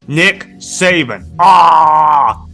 Nick Saban.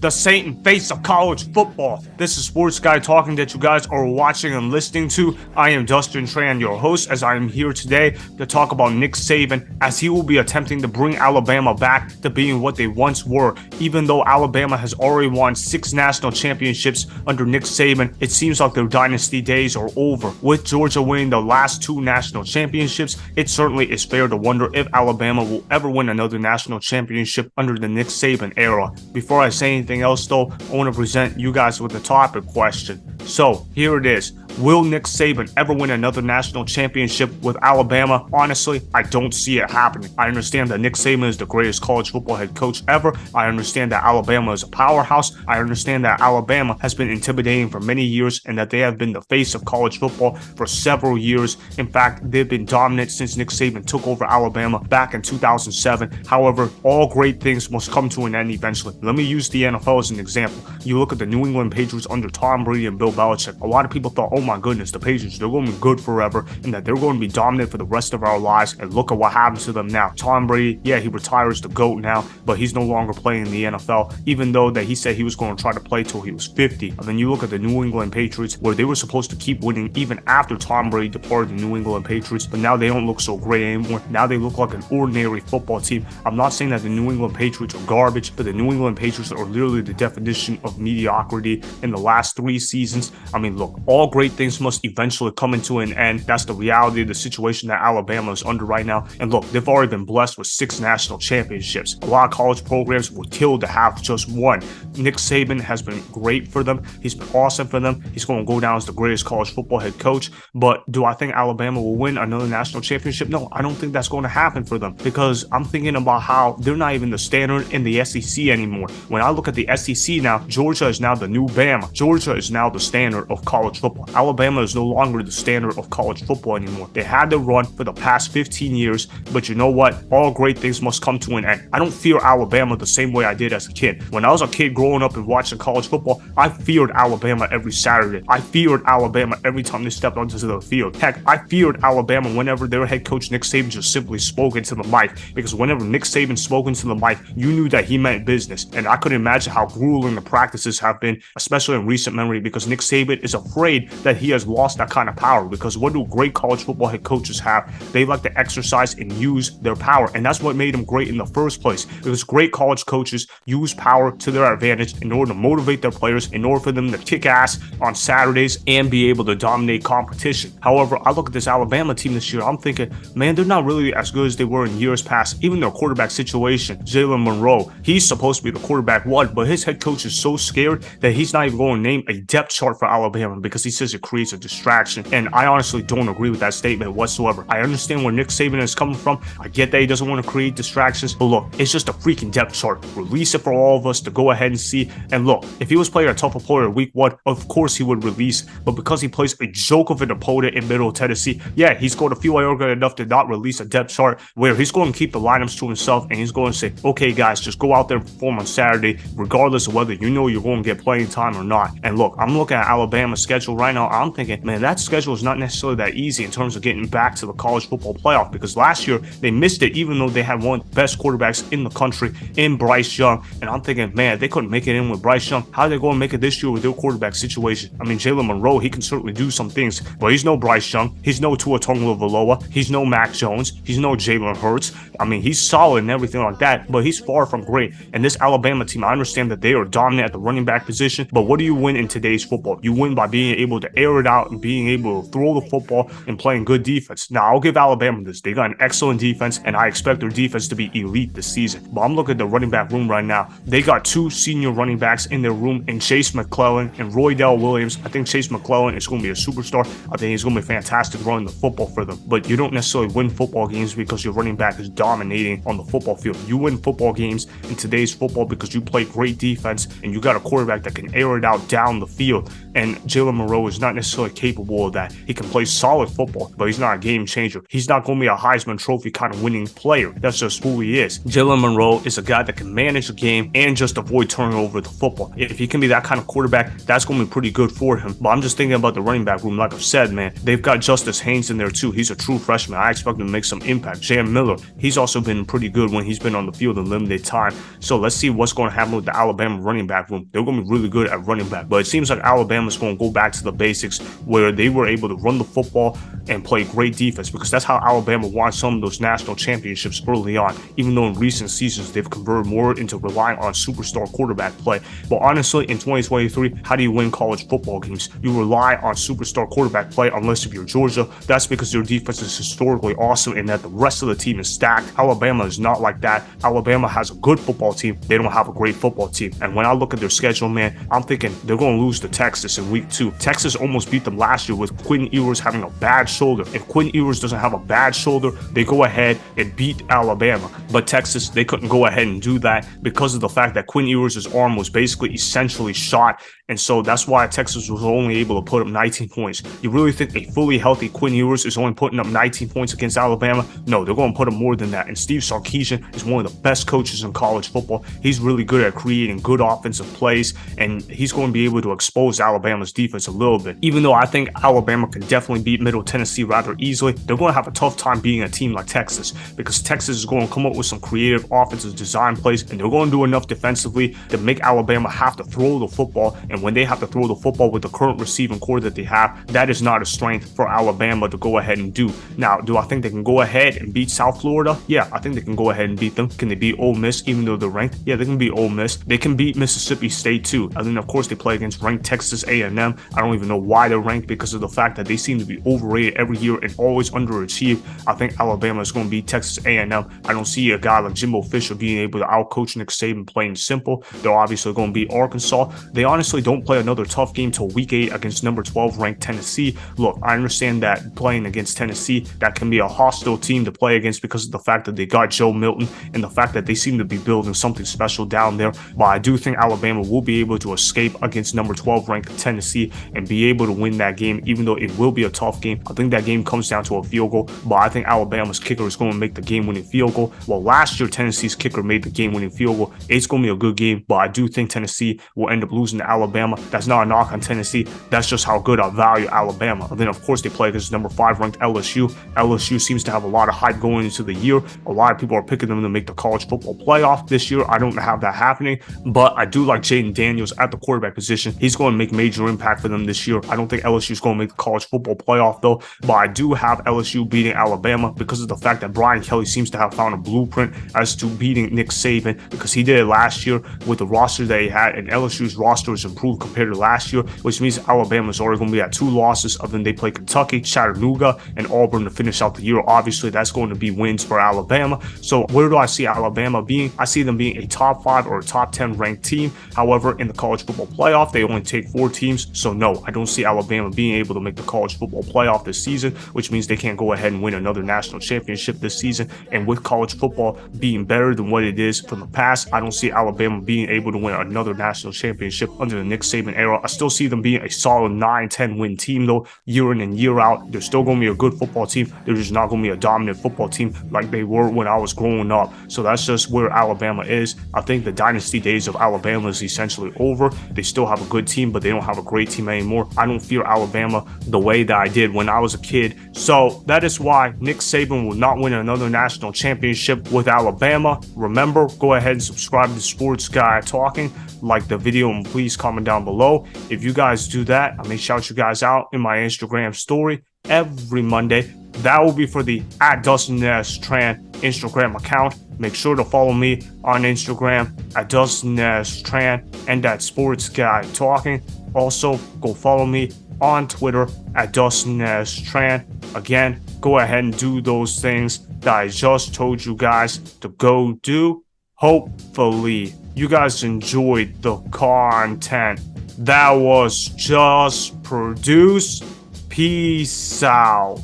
The Satan face of college football. This is Sports Guy Talking that you guys are watching and listening to. I am Dustin Tran, your host, as I am here today to talk about Nick Saban, as he will be attempting to bring Alabama back to being what they once were. Even though Alabama has already won 6 national championships under Nick Saban, it seems like their dynasty days are over. With Georgia winning the last 2 national championships, it certainly is fair to wonder if Alabama will ever win another national championship under the Nick Saban era. Before I say anything else though, I want to present you guys with a topic question. So here it is. Will Nick Saban ever win another national championship with Alabama? Honestly, I don't see it happening. I understand that Nick Saban is the greatest college football head coach ever. I understand that Alabama is a powerhouse. I understand that Alabama has been intimidating for many years and that they have been the face of college football for several years. In fact, they've been dominant since Nick Saban took over Alabama back in 2007. However, all great things must come to an end eventually. Let me use the NFL as an example. You look at the New England Patriots under Tom Brady and Bill Belichick. A lot of people thought, oh my goodness, the Patriots, they're going to be good forever and that they're going to be dominant for the rest of our lives. And look at what happens to them now. Tom Brady, yeah, he retires the GOAT now, but he's no longer playing in the NFL, even though that he said he was going to try to play till he was 50. And then you look at the New England Patriots, where they were supposed to keep winning even after Tom Brady departed the New England Patriots, but now they don't look so great anymore. Now they look like an ordinary football team. I'm not saying that the New England Patriots are garbage, but the New England Patriots are literally the definition of mediocrity in the last 3 seasons. I mean, look, all great things must eventually come into an end. That's the reality of the situation that Alabama is under right now. And look, they've already been blessed with 6 national championships. A lot of college programs would kill to have just one. Nick Saban has been great for them. He's been awesome for them. He's going to go down as the greatest college football head coach. But do I think Alabama will win another national championship? No, I don't think that's going to happen for them, because I'm thinking about how they're not even the standard in the SEC anymore. When I look at the SEC now, Georgia is now the new Bama. Georgia is now the standard of college football. Alabama is no longer the standard of college football anymore. They had their run for the past 15 years, but you know what? All great things must come to an end. I don't fear Alabama the same way I did as a kid. When I was a kid growing up and watching college football, I feared Alabama every Saturday. I feared Alabama every time they stepped onto the field. Heck, I feared Alabama whenever their head coach Nick Saban just simply spoke into the mic, because whenever Nick Saban spoke into the mic, you knew that he meant business. And I couldn't imagine how grueling the practices have been, especially in recent memory, because Nick Saban is afraid that he has lost that kind of power. Because what do great college football head coaches have? They like to exercise and use their power, and that's what made them great in the first place. Because great college coaches use power to their advantage in order to motivate their players, in order for them to kick ass on Saturdays and be able to dominate competition. However, I look at this Alabama team this year, I'm thinking, man, they're not really as good as they were in years past. Even their quarterback situation, Jalen Monroe, he's supposed to be the quarterback one, but his head coach is so scared that he's not even going to name a depth chart for Alabama because he says it creates a distraction. And I honestly don't agree with that statement whatsoever. I understand where Nick Saban is coming from. I get that he doesn't want to create distractions, but look, it's just a freaking depth chart. Release it for all of us to go ahead and see. And look, if he was playing a tough opponent week 1, of course he would release, but because he plays a joke of an opponent in Middle Tennessee, yeah, he's going to feel arrogant enough to not release a depth chart where he's going to keep the lineups to himself, and he's going to say, okay guys, just go out there and perform on Saturday, regardless of whether you know you're going to get playing time or not. And look, I'm looking at Alabama's schedule right now. I'm thinking, man, that schedule is not necessarily that easy in terms of getting back to the college football playoff, because last year they missed it even though they had one of the best quarterbacks in the country in Bryce Young. And I'm thinking, man, they couldn't make it in with Bryce Young. How are they going to make it this year with their quarterback situation? I mean, Jalen Monroe, he can certainly do some things, but he's no Bryce Young. He's no Tua Tagovailoa. He's no Mac Jones. He's no Jalen Hurts. I mean, he's solid and everything like that, but he's far from great. And this Alabama team, I understand that they are dominant at the running back position, but what do you win in today's football? You win by being able to air it out and being able to throw the football and playing good defense. Now, I'll give Alabama this. They got an excellent defense, and I expect their defense to be elite this season. But I'm looking at the running back room right now. They got 2 senior running backs in their room, in Chase McClellan and Roydell Williams. I think Chase McClellan is going to be a superstar. I think he's going to be fantastic running the football for them. But you don't necessarily win football games because your running back is dominating on the football field. You win football games in today's football because you play great defense and you got a quarterback that can air it out down the field. And Jalen Monroe is not necessarily capable of that. He can play solid football, but he's not a game changer. He's not going to be a Heisman Trophy kind of winning player. That's just who he is. Jalen Monroe is a guy that can manage the game and just avoid turning over the football. If he can be that kind of quarterback, that's going to be pretty good for him. But I'm just thinking about the running back room. Like I've said, man, they've got Justice Haynes in there too. He's a true freshman. I expect him to make some impact. Jam Miller, he's also been pretty good when he's been on the field in limited time. So let's see what's going to happen with the Alabama running back room. They're going to be really good at running back. But it seems like Alabama's going to go back to the basics where they were able to run the football and play great defense, because that's how Alabama won some of those national championships early on, even though in recent seasons they've converted more into relying on superstar quarterback play. But honestly, in 2023, how do you win college football games? You rely on superstar quarterback play unless if you're Georgia. That's because their defense is historically awesome and that the rest of the team is stacked. Alabama is not like that. Alabama has a good football team. They don't have a great football team. And when I look at their schedule, man, I'm thinking they're going to lose to Texas in week 2. Texas almost beat them last year with Quinn Ewers having a bad shoulder. If Quinn Ewers doesn't have a bad shoulder, they go ahead and beat Alabama. But Texas, they couldn't go ahead and do that because of the fact that Quinn Ewers' arm was basically essentially shot. And so that's why Texas was only able to put up 19 points. You really think a fully healthy Quinn Ewers is only putting up 19 points against Alabama? No, they're going to put up more than that. And Steve Sarkisian is one of the best coaches in college football. He's really good at creating good offensive plays, and he's going to be able to expose Alabama's defense a little bit. Even though I think Alabama can definitely beat Middle Tennessee rather easily, they're going to have a tough time beating a team like Texas, because Texas is going to come up with some creative offensive design plays, and they're going to do enough defensively to make Alabama have to throw the football. And when they have to throw the football with the current receiving core that they have, that is not a strength for Alabama to go ahead and do. Now, do I think they can go ahead and beat South Florida? Yeah, I think they can go ahead and beat them. Can they beat Ole Miss even though they're ranked? Yeah, they can beat Ole Miss. They can beat Mississippi State too. And then of course they play against ranked Texas A&M. I don't even know why they're ranked, because of the fact that they seem to be overrated every year and always underachieve. I think Alabama is going to beat Texas A&M. I don't see a guy like Jimbo Fisher being able to outcoach Nick Saban, plain simple. They're obviously going to beat Arkansas. They honestly don't play another tough game till week 8 against number 12 ranked Tennessee. Look, I understand that playing against Tennessee, that can be a hostile team to play against because of the fact that they got Joe Milton and the fact that they seem to be building something special down there. But I do think Alabama will be able to escape against number 12 ranked Tennessee and be able to win that game, even though it will be a tough game. I think that game comes down to a field goal, but I think Alabama's kicker is going to make the game-winning field goal. Well, last year Tennessee's kicker made the game-winning field goal. It's going to be a good game, but I do think Tennessee will end up losing to Alabama. That's not a knock on Tennessee. That's just how good I value Alabama. And then of course they play against number 5 ranked LSU. LSU seems to have a lot of hype going into the year. A lot of people are picking them to make the college football playoff this year. I don't have that happening, but I do like Jaden Daniels at the quarterback position. He's going to make major impact for them this year. I don't think LSU is going to make the college football playoff though, but I do have LSU beating Alabama because of the fact that Brian Kelly seems to have found a blueprint as to beating Nick Saban, because he did it last year with the roster that he had, and LSU's roster is improved compared to last year, which means Alabama's already going to be at 2 losses. Other than they play Kentucky, Chattanooga, and Auburn to finish out the year. Obviously, that's going to be wins for Alabama. So where do I see Alabama being? I see them being a top 5 or a top 10 ranked team. However, in the college football playoff, they only take 4 teams. So no, I don't see Alabama being able to make the college football playoff this season, which means they can't go ahead and win another national championship this season. And with college football being better than what it is from the past, I don't see Alabama being able to win another national championship under the Nick Saban era. I still see them being a solid 9-10 win team though, year in and year out. They're still going to be a good football team. They're just not going to be a dominant football team like they were when I was growing up. So that's just where Alabama is. I think the dynasty days of Alabama is essentially over. They still have a good team, but they don't have a great team anymore. I don't fear Alabama the way that I did when I was a kid. So that is why Nick Saban will not win another national championship with Alabama. Remember, go ahead and subscribe to Sports Guy Talking, like the video, and please comment down below. If you guys do that, I may shout you guys out in my Instagram story every Monday. That will be for the @Dustin Tran Instagram account. Make sure to follow me on Instagram @Dustin Tran and @Sports Guy Talking. Also, go follow me on Twitter @Dustin Tran. Again, go ahead and do those things that I just told you guys to go do. Hopefully, you guys enjoyed the content that was just produced. Peace out.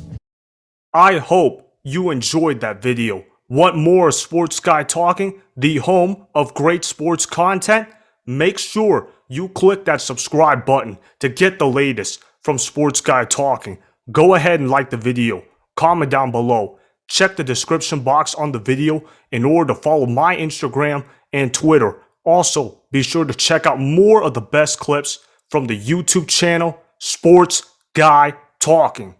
I hope you enjoyed that video. Want more Sports Guy Talking, the home of great sports content? Make sure you click that subscribe button to get the latest. from Sports Guy Talking. Go ahead and like the video, comment down below, check the description box on the video in order to follow my Instagram and Twitter. Also, be sure to check out more of the best clips from the YouTube channel, Sports Guy Talking.